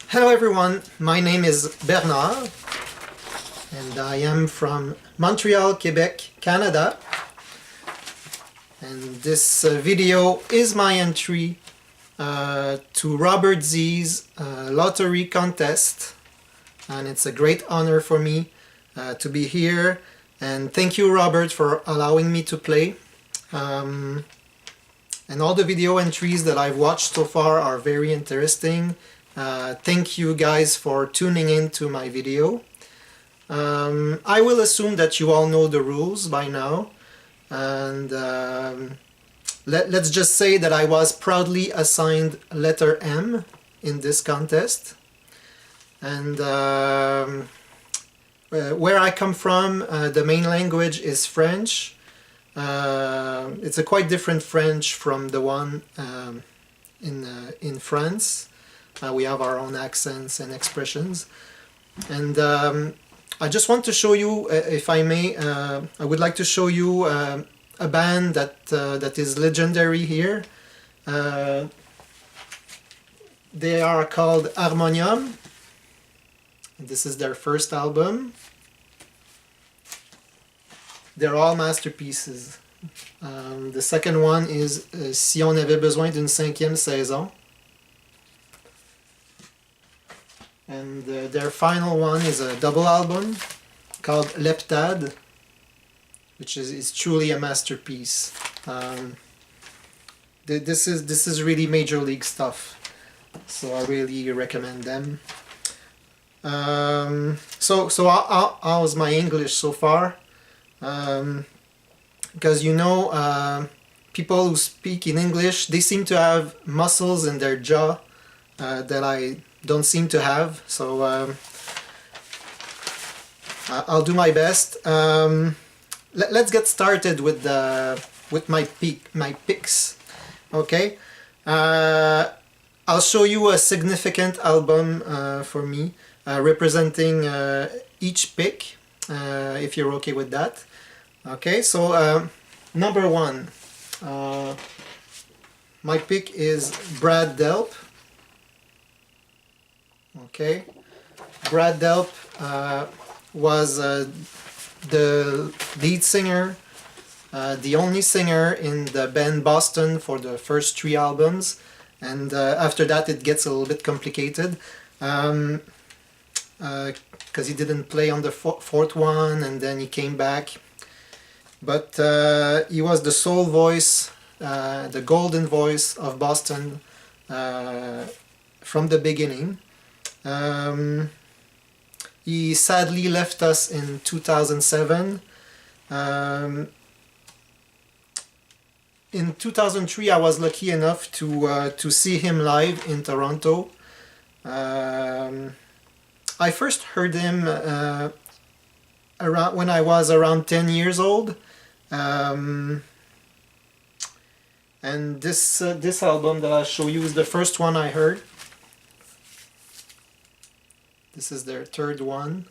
Hello everyone, my name is Bernard and I am from Montreal, Quebec, Canada, and this video is my entry to Robert Z's lottery contest, and it's a great honor for me to be here, and thank you Robert for allowing me to play. And all the video entries that I've watched so far are very interesting. Thank you guys for tuning in to my video. I will assume that you all know the rules by now, and let's just say that I was proudly assigned letter M in this contest. And where I come from, the main language is French. It's a quite different French from the one in France. We have our own accents and expressions, and I just want to show you, if I may, I would like to show you a band that is legendary here. They are called Harmonium. This is their first album. They're all masterpieces. The second one is Si on avait besoin d'une cinquième saison. And their final one is a double album called Leptade, which is truly a masterpiece. This is really major league stuff, so I really recommend them. So how's my English so far? Because people who speak in English, they seem to have muscles in their jaw that I don't seem to have, so I'll do my best. Let's get started with my picks. Okay, I'll show you a significant album for me, representing each pick, if you're okay with that. Okay, so number one, my pick is Brad Delp. Okay, Brad Delp was the lead singer, the only singer in the band Boston for the first 3 albums, and after that it gets a little bit complicated, because he didn't play on the fourth one, and then he came back. But he was the soul voice, the golden voice of Boston from the beginning. He sadly left us in 2007. In 2003 I was lucky enough to see him live in Toronto. I first heard him when I was around 10 years old. And this album that I'll show you is the first one I heard. This is their third one,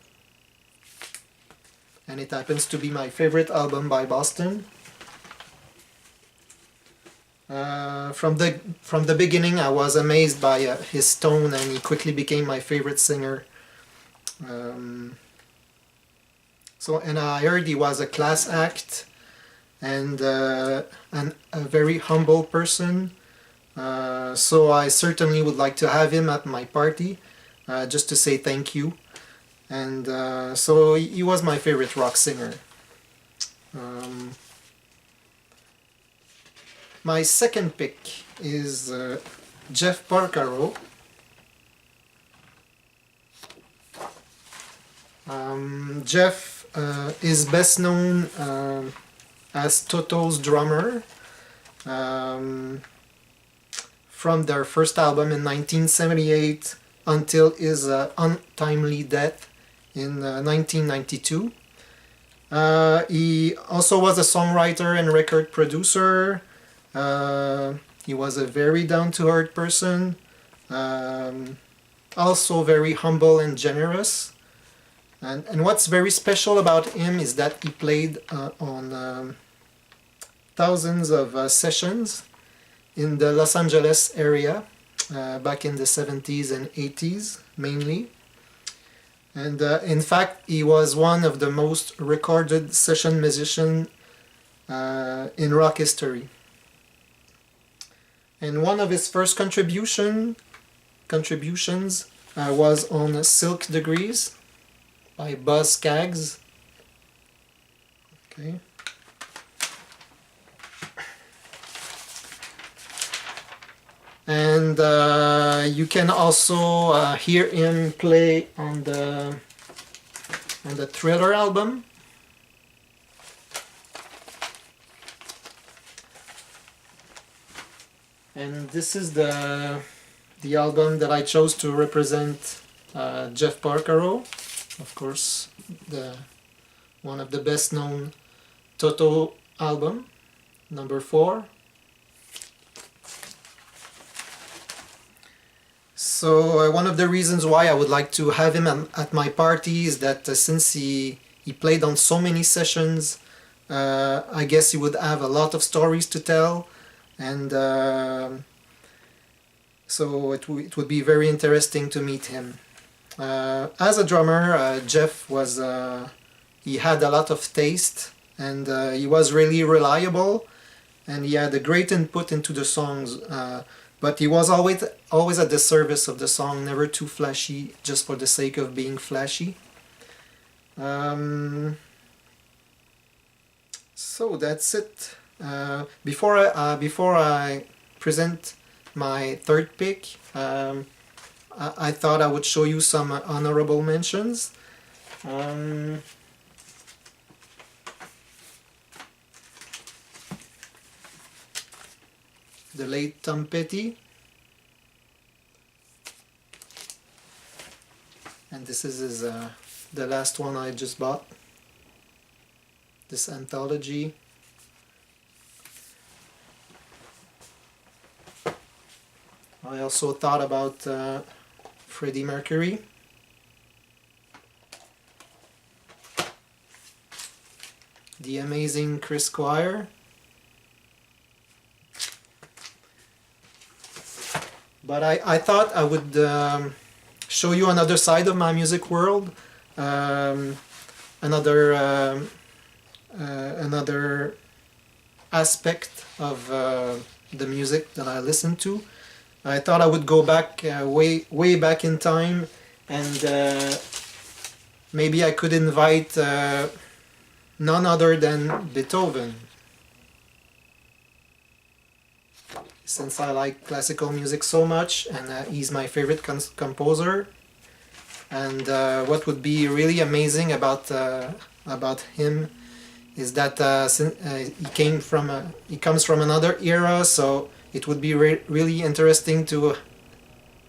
and it happens to be my favorite album by Boston. From the beginning I was amazed by his tone, and he quickly became my favorite singer. And I heard he was a class act and a very humble person. So I certainly would like to have him at my party, just to say thank you. And so he was my favorite rock singer. My second pick is Jeff Porcari. Jeff is best known as Toto's drummer from their first album in 1978 until his untimely death in 1992. He also was a songwriter and record producer. He was a very down-to-earth person, also very humble and generous. And what's very special about him is that he played on thousands of sessions in the Los Angeles area. back in the 70s and 80s mainly. And in fact, he was one of the most recorded session musicians in rock history. And one of his first contributions was on Silk Degrees by Buzz Skaggs. Okay. And you can also hear him play on the Thriller album. And this is the album that I chose to represent Jeff Porcaro, of course, one of the best known Toto album, number 4. So one of the reasons why I would like to have him at my party is that since he played on so many sessions, I guess he would have a lot of stories to tell, and so it would be very interesting to meet him. As a drummer, Jeff was he had a lot of taste, and he was really reliable, and he had a great input into the songs. But he was always at the service of the song, never too flashy, just for the sake of being flashy. So that's it. Before I present my third pick, I thought I would show you some honorable mentions. The late Tom Petty, and this is the last one I just bought, this anthology. I also thought about Freddie Mercury, the amazing Chris Squire, but I thought I would show you another side of my music world, another aspect of the music that I listen to. I thought I would go back way back in time, and maybe I could invite none other than Beethoven. Since I like classical music so much, and he's my favorite composer, and what would be really amazing about him is that he comes from another era, so it would be really interesting to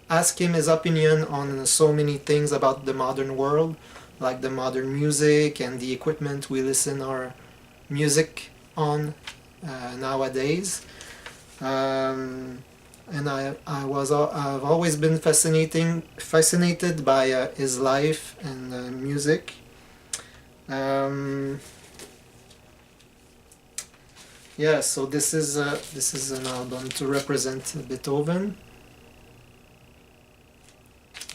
ask him his opinion on so many things about the modern world, like the modern music and the equipment we listen our music on nowadays. And I've always been fascinated by his life and music. Yeah, so this is an album to represent Beethoven.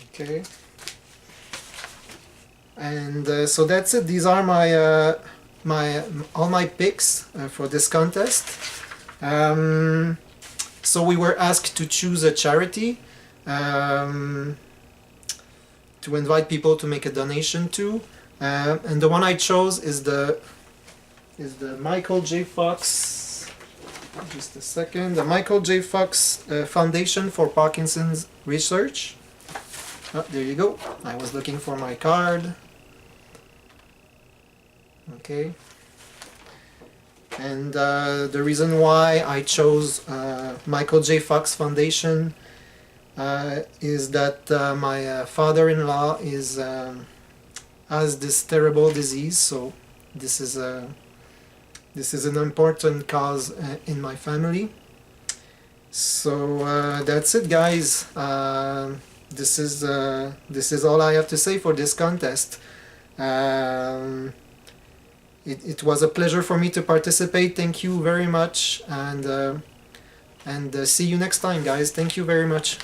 Okay, and so that's it. These are all my picks for this contest. So we were asked to choose a charity to invite people to make a donation to, and the one I chose is the Michael J. Fox. Just a second. The Michael J. Fox Foundation for Parkinson's Research. Oh, there you go. I was looking for my card. Okay. And the reason why I chose Michael J. Fox Foundation is that my father-in-law has this terrible disease, so this is an important cause in my family. So that's it, guys. This is all I have to say for this contest. It was a pleasure for me to participate. Thank you very much, and see you next time, guys. Thank you very much.